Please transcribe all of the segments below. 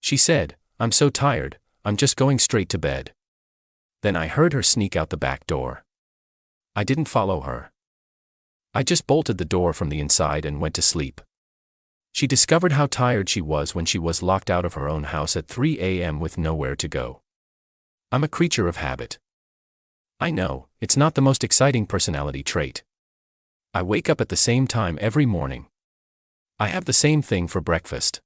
She said, "I'm so tired, I'm just going straight to bed." Then I heard her sneak out the back door. I didn't follow her. I just bolted the door from the inside and went to sleep. She discovered how tired she was when she was locked out of her own house at 3 a.m. with nowhere to go. I'm a creature of habit. I know, it's not the most exciting personality trait. I wake up at the same time every morning. I have the same thing for breakfast.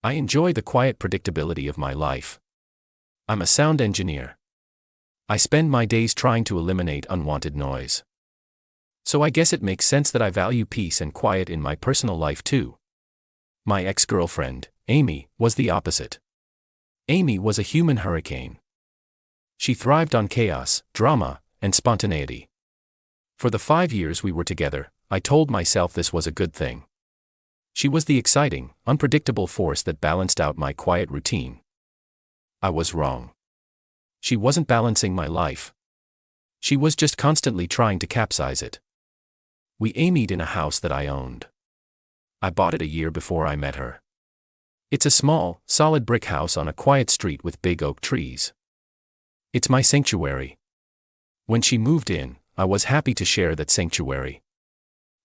I enjoy the quiet predictability of my life. I'm a sound engineer. I spend my days trying to eliminate unwanted noise. So I guess it makes sense that I value peace and quiet in my personal life too. My ex-girlfriend, Amy, was the opposite. Amy was a human hurricane. She thrived on chaos, drama, and spontaneity. For the 5 years we were together, I told myself this was a good thing. She was the exciting, unpredictable force that balanced out my quiet routine. I was wrong. She wasn't balancing my life. She was just constantly trying to capsize it. We Amy'd in a house that I owned. I bought it a year before I met her. It's a small, solid brick house on a quiet street with big oak trees. It's my sanctuary. When she moved in, I was happy to share that sanctuary.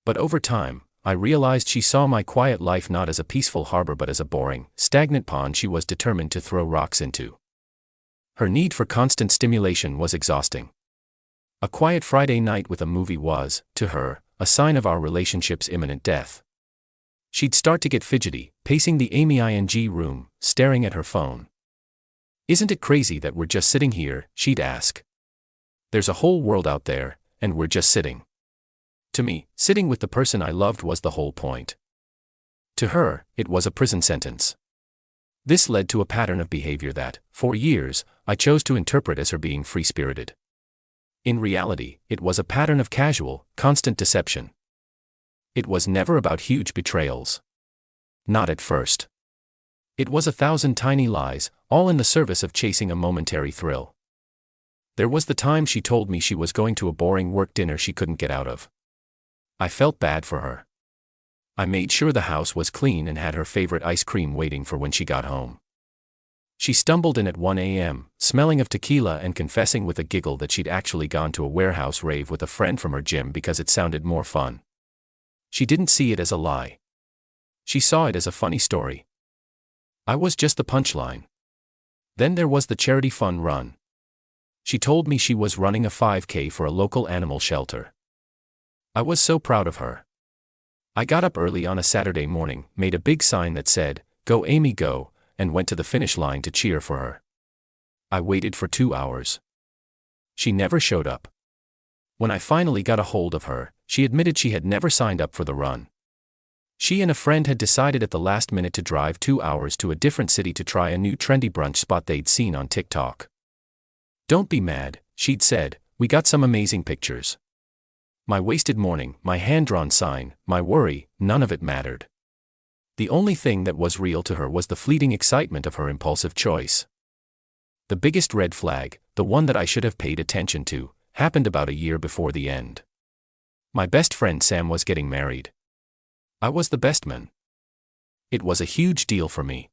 But over time, I realized she saw my quiet life not as a peaceful harbor but as a boring, stagnant pond she was determined to throw rocks into. Her need for constant stimulation was exhausting. A quiet Friday night with a movie was, to her, a sign of our relationship's imminent death. She'd start to get fidgety, pacing the Amy ING room, staring at her phone. "Isn't it crazy that we're just sitting here?" she'd ask. "There's a whole world out there, and we're just sitting." To me, sitting with the person I loved was the whole point. To her, it was a prison sentence. This led to a pattern of behavior that, for years, I chose to interpret as her being free-spirited. In reality, it was a pattern of casual, constant deception. It was never about huge betrayals. Not at first. It was 1,000 tiny lies, all in the service of chasing a momentary thrill. There was the time she told me she was going to a boring work dinner she couldn't get out of. I felt bad for her. I made sure the house was clean and had her favorite ice cream waiting for when she got home. She stumbled in at 1 a.m., smelling of tequila and confessing with a giggle that she'd actually gone to a warehouse rave with a friend from her gym because it sounded more fun. She didn't see it as a lie. She saw it as a funny story. I was just the punchline. Then there was the charity fun run. She told me she was running a 5K for a local animal shelter. I was so proud of her. I got up early on a Saturday morning, made a big sign that said, "Go Amy go," and went to the finish line to cheer for her. I waited for 2 hours. She never showed up. When I finally got a hold of her, she admitted she had never signed up for the run. She and a friend had decided at the last minute to drive 2 hours to a different city to try a new trendy brunch spot they'd seen on TikTok. "Don't be mad," she'd said, "we got some amazing pictures." My wasted morning, my hand-drawn sign, my worry, none of it mattered. The only thing that was real to her was the fleeting excitement of her impulsive choice. The biggest red flag, the one that I should have paid attention to, happened about a year before the end. My best friend Sam was getting married. I was the best man. It was a huge deal for me.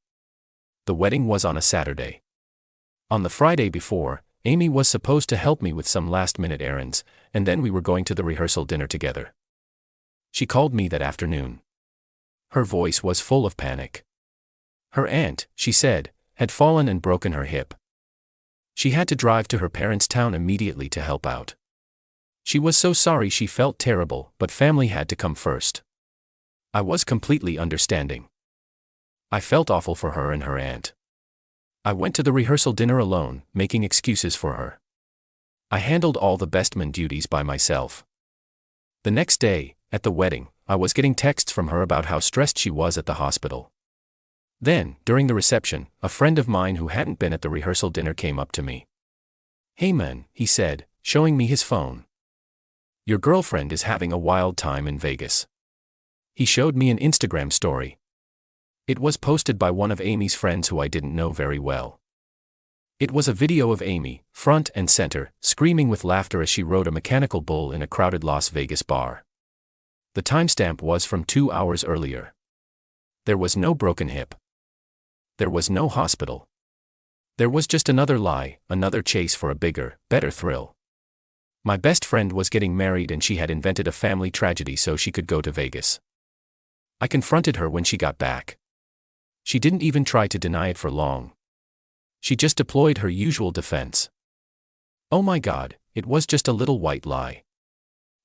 The wedding was on a Saturday. On the Friday before, Amy was supposed to help me with some last-minute errands, and then we were going to the rehearsal dinner together. She called me that afternoon. Her voice was full of panic. Her aunt, she said, had fallen and broken her hip. She had to drive to her parents' town immediately to help out. She was so sorry, she felt terrible, but family had to come first. I was completely understanding. I felt awful for her and her aunt. I went to the rehearsal dinner alone, making excuses for her. I handled all the best man duties by myself. The next day, at the wedding, I was getting texts from her about how stressed she was at the hospital. Then, during the reception, a friend of mine who hadn't been at the rehearsal dinner came up to me. "Hey man," he said, showing me his phone. "Your girlfriend is having a wild time in Vegas." He showed me an Instagram story. It was posted by one of Amy's friends who I didn't know very well. It was a video of Amy, front and center, screaming with laughter as she rode a mechanical bull in a crowded Las Vegas bar. The timestamp was from 2 hours earlier. There was no broken hip. There was no hospital. There was just another lie, another chase for a bigger, better thrill. My best friend was getting married and she had invented a family tragedy so she could go to Vegas. I confronted her when she got back. She didn't even try to deny it for long. She just deployed her usual defense. Oh my God, it was just a little white lie.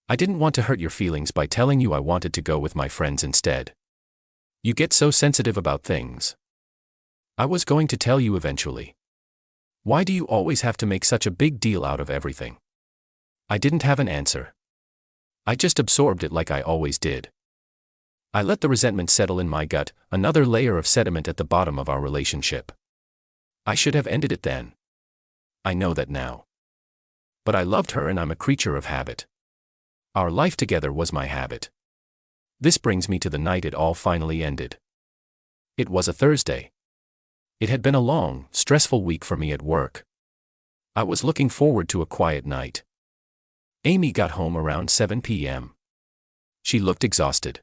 I didn't want to hurt your feelings by telling you I wanted to go with my friends instead. You get so sensitive about things. I was going to tell you eventually. Why do you always have to make such a big deal out of everything? I didn't have an answer. I just absorbed it like I always did. I let the resentment settle in my gut, another layer of sediment at the bottom of our relationship. I should have ended it then. I know that now. But I loved her and I'm a creature of habit. Our life together was my habit. This brings me to the night it all finally ended. It was a Thursday. It had been a long, stressful week for me at work. I was looking forward to a quiet night. Amy got home around 7 p.m. She looked exhausted.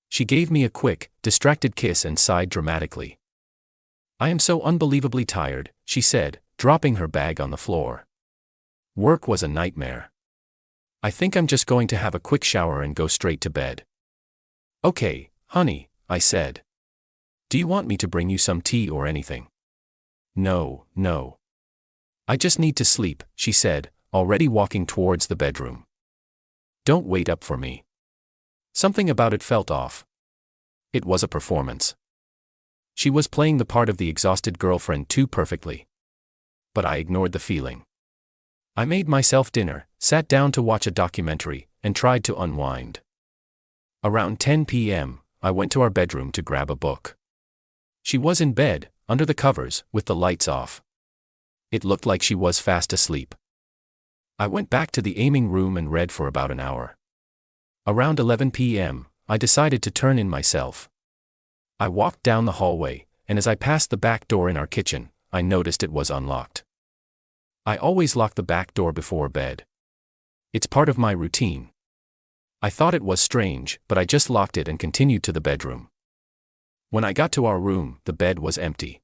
She gave me a quick, distracted kiss and sighed dramatically. I am so unbelievably tired, she said, dropping her bag on the floor. Work was a nightmare. I think I'm just going to have a quick shower and go straight to bed. Okay, honey, I said. Do you want me to bring you some tea or anything? No. I just need to sleep, she said, already walking towards the bedroom. Don't wait up for me. Something about it felt off. It was a performance. She was playing the part of the exhausted girlfriend too perfectly. But I ignored the feeling. I made myself dinner, sat down to watch a documentary, and tried to unwind. Around 10 p.m., I went to our bedroom to grab a book. She was in bed, under the covers, with the lights off. It looked like she was fast asleep. I went back to the aiming room and read for about an hour. Around 11 p.m., I decided to turn in myself. I walked down the hallway, and as I passed the back door in our kitchen, I noticed it was unlocked. I always lock the back door before bed. It's part of my routine. I thought it was strange, but I just locked it and continued to the bedroom. When I got to our room, the bed was empty.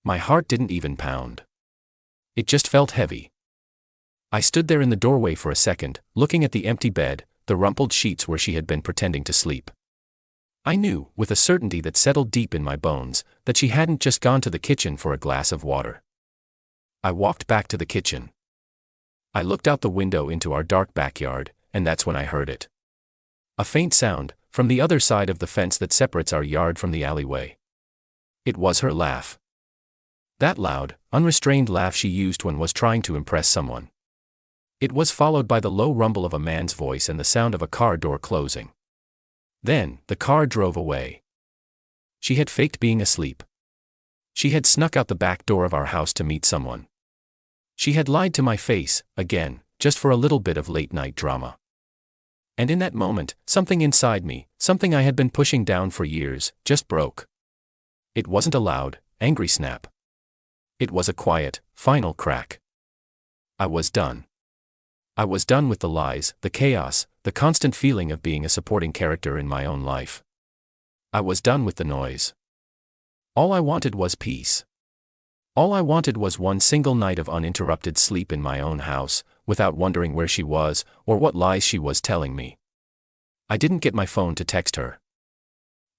My heart didn't even pound. It just felt heavy. I stood there in the doorway for a second, looking at the empty bed, the rumpled sheets where she had been pretending to sleep. I knew, with a certainty that settled deep in my bones, that she hadn't just gone to the kitchen for a glass of water. I walked back to the kitchen. I looked out the window into our dark backyard, and that's when I heard it. A faint sound, from the other side of the fence that separates our yard from the alleyway. It was her laugh. That loud, unrestrained laugh she used when was trying to impress someone. It was followed by the low rumble of a man's voice and the sound of a car door closing. Then, the car drove away. She had faked being asleep. She had snuck out the back door of our house to meet someone. She had lied to my face, again, just for a little bit of late-night drama. And in that moment, something inside me, something I had been pushing down for years, just broke. It wasn't a loud, angry snap. It was a quiet, final crack. I was done. I was done with the lies, the chaos, the constant feeling of being a supporting character in my own life. I was done with the noise. All I wanted was peace. All I wanted was one single night of uninterrupted sleep in my own house, without wondering where she was, or what lies she was telling me. I didn't get my phone to text her.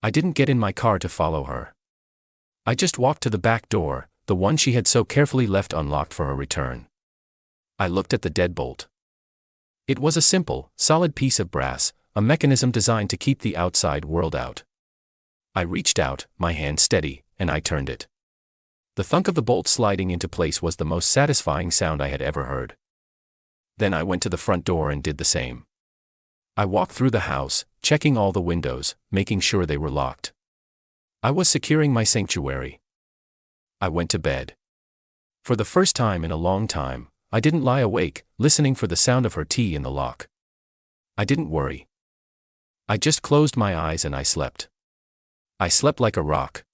I didn't get in my car to follow her. I just walked to the back door, the one she had so carefully left unlocked for her return. I looked at the deadbolt. It was a simple, solid piece of brass, a mechanism designed to keep the outside world out. I reached out, my hand steady, and I turned it. The thunk of the bolt sliding into place was the most satisfying sound I had ever heard. Then I went to the front door and did the same. I walked through the house, checking all the windows, making sure they were locked. I was securing my sanctuary. I went to bed. For the first time in a long time, I didn't lie awake, listening for the sound of her key in the lock. I didn't worry. I just closed my eyes and I slept. I slept like a rock.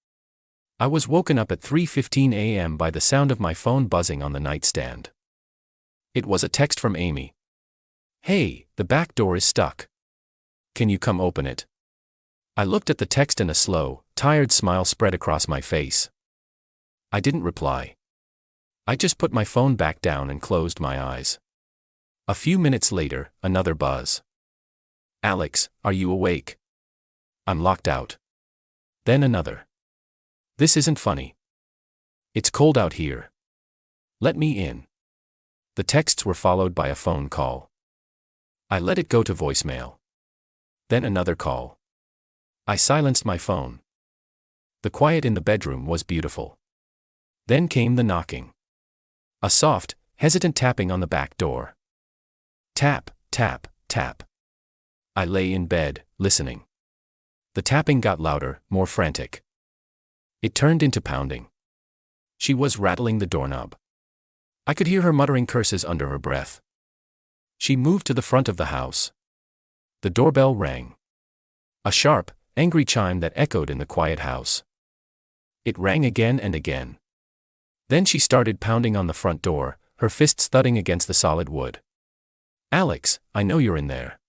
I was woken up at 3:15 a.m. by the sound of my phone buzzing on the nightstand. It was a text from Amy. "Hey, the back door is stuck. Can you come open it?" I looked at the text and a slow, tired smile spread across my face. I didn't reply. I just put my phone back down and closed my eyes. A few minutes later, another buzz. Alex, are you awake? I'm locked out. Then another. This isn't funny. It's cold out here. Let me in. The texts were followed by a phone call. I let it go to voicemail. Then another call. I silenced my phone. The quiet in the bedroom was beautiful. Then came the knocking. A soft, hesitant tapping on the back door. Tap, tap, tap. I lay in bed, listening. The tapping got louder, more frantic. It turned into pounding. She was rattling the doorknob. I could hear her muttering curses under her breath. She moved to the front of the house. The doorbell rang. A sharp, angry chime that echoed in the quiet house. It rang again and again. Then she started pounding on the front door, her fists thudding against the solid wood. Alex, I know you're in there.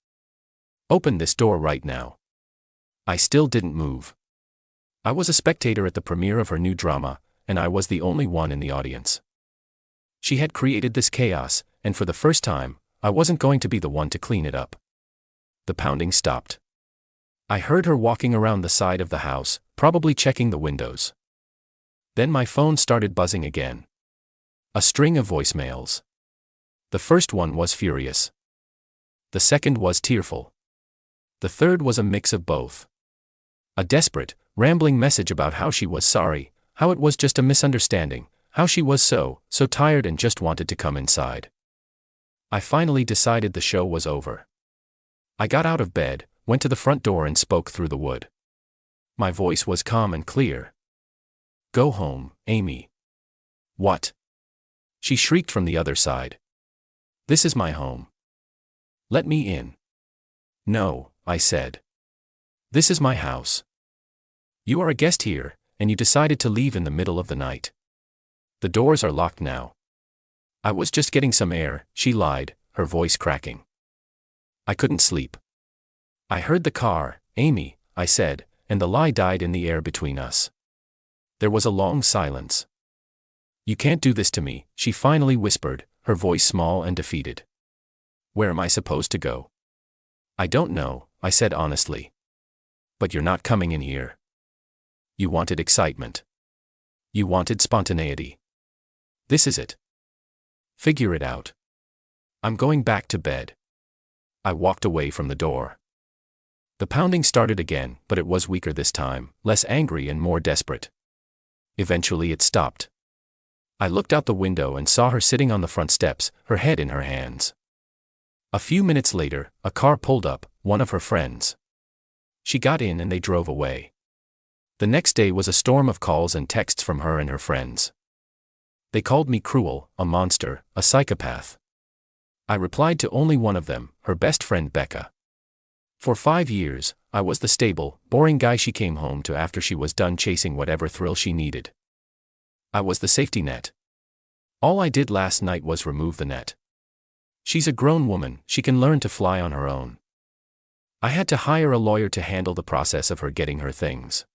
Open this door right now. I still didn't move. I was a spectator at the premiere of her new drama, and I was the only one in the audience. She had created this chaos, and for the first time, I wasn't going to be the one to clean it up. The pounding stopped. I heard her walking around the side of the house, probably checking the windows. Then my phone started buzzing again. A string of voicemails. The first one was furious. The second was tearful. The third was a mix of both. A desperate, rambling message about how she was sorry, how it was just a misunderstanding, how she was so tired and just wanted to come inside. I finally decided the show was over. I got out of bed, went to the front door and spoke through the wood. My voice was calm and clear. Go home, Amy. What? She shrieked from the other side. This is my home. Let me in. No, I said. This is my house. You are a guest here, and you decided to leave in the middle of the night. The doors are locked now. I was just getting some air, she lied, her voice cracking. I couldn't sleep. I heard the car, Amy, I said, and the lie died in the air between us. There was a long silence. You can't do this to me, she finally whispered, her voice small and defeated. Where am I supposed to go? I don't know, I said honestly. But you're not coming in here. You wanted excitement. You wanted spontaneity. This is it. Figure it out. I'm going back to bed. I walked away from the door. The pounding started again, but it was weaker this time, less angry and more desperate. Eventually it stopped. I looked out the window and saw her sitting on the front steps, her head in her hands. A few minutes later, a car pulled up, one of her friends. She got in and they drove away. The next day was a storm of calls and texts from her and her friends. They called me cruel, a monster, a psychopath. I replied to only one of them, her best friend Becca. For 5 years, I was the stable, boring guy she came home to after she was done chasing whatever thrill she needed. I was the safety net. All I did last night was remove the net. She's a grown woman, she can learn to fly on her own. I had to hire a lawyer to handle the process of her getting her things.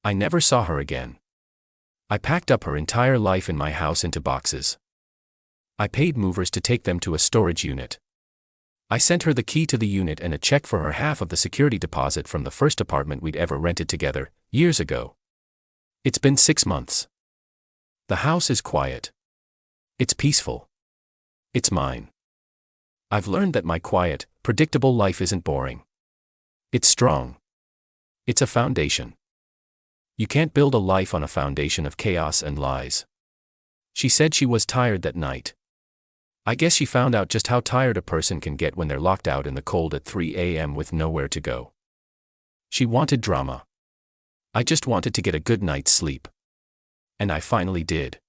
I never saw her again. I packed up her entire life in my house into boxes. I paid movers to take them to a storage unit. I sent her the key to the unit and a check for her half of the security deposit from the first apartment we'd ever rented together, years ago. It's been 6 months. The house is quiet. It's peaceful. It's mine. I've learned that my quiet, predictable life isn't boring. It's strong. It's a foundation. You can't build a life on a foundation of chaos and lies. She said she was tired that night. I guess she found out just how tired a person can get when they're locked out in the cold at 3 a.m. with nowhere to go. She wanted drama. I just wanted to get a good night's sleep. And I finally did.